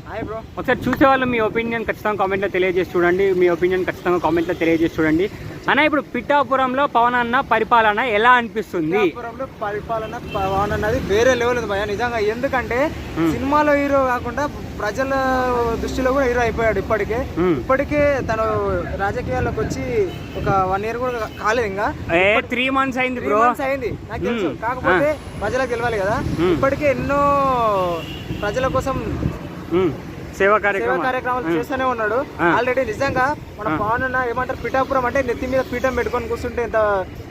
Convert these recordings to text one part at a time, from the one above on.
Hi bro. ఒకసారి చూసేవాళ్ళు మీ opinion ఖచ్చితంగా కామెంట్లో తెలియజేసి చూడండి. మీ ఒపీనియన్ ఖచ్చితంగా కామెంట్లో తెలియజేసి చూడండి. అన్న ఇప్పుడు పిఠాపురంలో పవన్ అన్న పరిపాలన ఎలా అనిపిస్తుంది? పిఠాపురంలో పరిపాలన పవన్ అన్నది వేరే లెవెల్ ఉంది భయ నిజంగా. ఎందుకంటే సినిమాలో హీరో కాకుండా ప్రజల దృష్టిలో కూడా హీరో అయిపోయాడు. ఇప్పటికే తను రాజకీయాల్లోకి వచ్చి ఒక 1 year కూడా కాలేదు, ఇంకా 3 months అయింది బ్రో. అయింది నాకు తెలుసు. కాకపోతే ప్రజలకు తెలియాలి కదా. ఇప్పటికే ఎన్నో ప్రజల కోసం సేవా కార్యక్రమాలు చేస్తూనే ఉన్నాడు ఆల్రెడీ. నిజంగా మన పవన్ అన్న ఏమంటారు, పిఠాపురం అంటే నెత్తి మీద పీఠం పెట్టుకొని కూర్చుంటే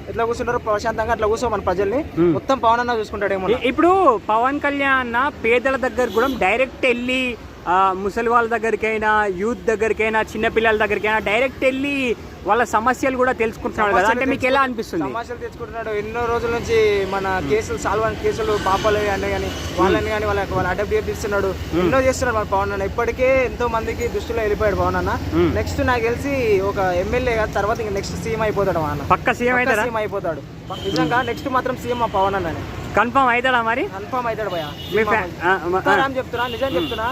ఎట్లా కూర్చుంటారు ప్రశాంతంగా అట్లా కూర్చో మన ప్రజల్ని మొత్తం పవన్ అన్న చూసుకుంటాడేమో. ఇప్పుడు పవన్ కళ్యాణ్ అన్న పేదల దగ్గర కూడా డైరెక్ట్ వెళ్ళి ముసలి వాళ్ళ దగ్గరికైనా, యూత్ దగ్గరికైనా, చిన్నపిల్లల దగ్గరికైనా డైరెక్ట్ వెళ్ళి వాళ్ళ సమస్యలు కూడా తెలుసుకుంటున్నాడు కదా, అంటే మీకు ఎలా అనిపిస్తుంది? సమస్యలు తెచ్చుకుంటున్నాడు. ఎన్నో రోజుల నుంచి మన కేసులు సాల్వ్ అయిన కేసులు పాపాలు అని కానీ వాళ్ళని కానీ వాళ్ళ అడాప్ట్ చేస్తున్నాడు, ఎన్నో చేస్తున్నాడు మన పవన్ అన్న. ఇప్పటికే ఎంతో మందికి దృష్టిలో వెళ్ళిపోయాడు పవన్ అన్న. నెక్స్ట్ నాకు తెలిసి ఒక ఎమ్మెల్యే కాదు, తర్వాత ఇంకా నెక్స్ట్ సీఎం అయిపోతాడు అన్న. పక్క సీఎం అయిపోతాడు నిజంగా. నెక్స్ట్ మాత్రం సీఎం మా పవన్ అన్న కన్ఫర్మ్ అవుతాడా? మరి కన్ఫర్మ్ అవుతాడు భయ. చెప్తున్నా, నిజం చెప్తున్నా.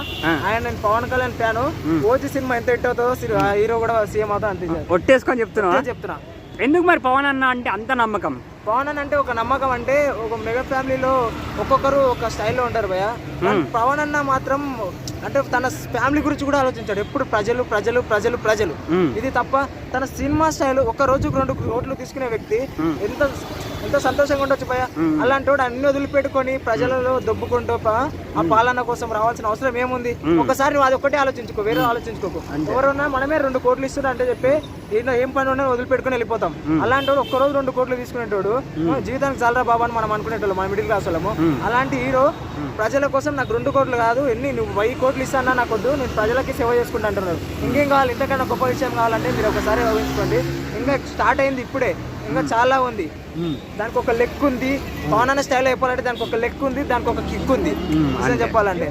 ఆయన నేను పవన్ కళ్యాణ్ ఫ్యాను. ఓజీ సినిమా ఎంత హిట్ అవుతుందో హీరో కూడా సీఎం అవుతా అంతే ఒట్టేసుకొని చెప్తున్నా. ఎందుకు మరి పవన్ అన్న అంటే అంత నమ్మకం? పవన్ అన్న అంటే ఒక నమ్మకం అంటే ఒక మెగా ఫ్యామిలీలో ఒక్కొక్కరు ఒక స్టైల్లో ఉంటారు భయ. పవన్ అన్న మాత్రం అంటే తన ఫ్యామిలీ గురించి కూడా ఆలోచించాడు. ఎప్పుడు ప్రజలు ప్రజలు ప్రజలు ప్రజలు ఇది తప్ప తన సినిమా స్టైల్ ఒక రోజుకు 2 కోట్లు తీసుకునే వ్యక్తి ఎంతో సంతోషంగా ఉండొచ్చు భయ. అలాంటి వాడు అన్ని వదిలిపెట్టుకొని ప్రజలలో దొబ్బుకుంటూ ఆ పాలన కోసం రావాల్సిన అవసరం ఏముంది? ఒకసారి నువ్వు అది ఒక్కటే ఆలోచించుకో, వేరే ఆలోచించుకోకు. ఎవరున్నా మనమే 2 కోట్లు ఇస్తున్నా అంటే చెప్పి ఏం పని ఉన్నా వదిలిపెట్టుకుని వెళ్ళిపోతాం. అలాంటి వాడు ఒక్కరోజు 2 కోట్లు తీసుకునేటోడు జీవితానికి చాలరా బాబా అని మనం అనుకునేటోళ్ళు, మన మిడిల్ క్లాస్ వాళ్ళము. అలాంటి హీరో ప్రజల కోసం నాకు 2 కోట్లు కాదు, నువ్వు 1000 కోట్లు ఇస్తానా నాకు వద్దు, నేను ప్రజలకి సేవ చేసుకుంటా అంటున్నాడు. ఇంకేం కావాలి? ఇంతకన్నా గొప్ప విషయం కావాలంటే మీరు ఒకసారి ఊహించుకోండి. ఇంకా స్టార్ట్ అయింది ఇప్పుడే, ఇంకా చాలా ఉంది. దానికి ఒక లెక్ ఉంది. పవన్ అన్న స్టైల్ అయిపోవాలంటే దానికి ఒక లెక్ ఉంది, దానికి ఒక కిక్ ఉంది నిజం చెప్పాలంటే.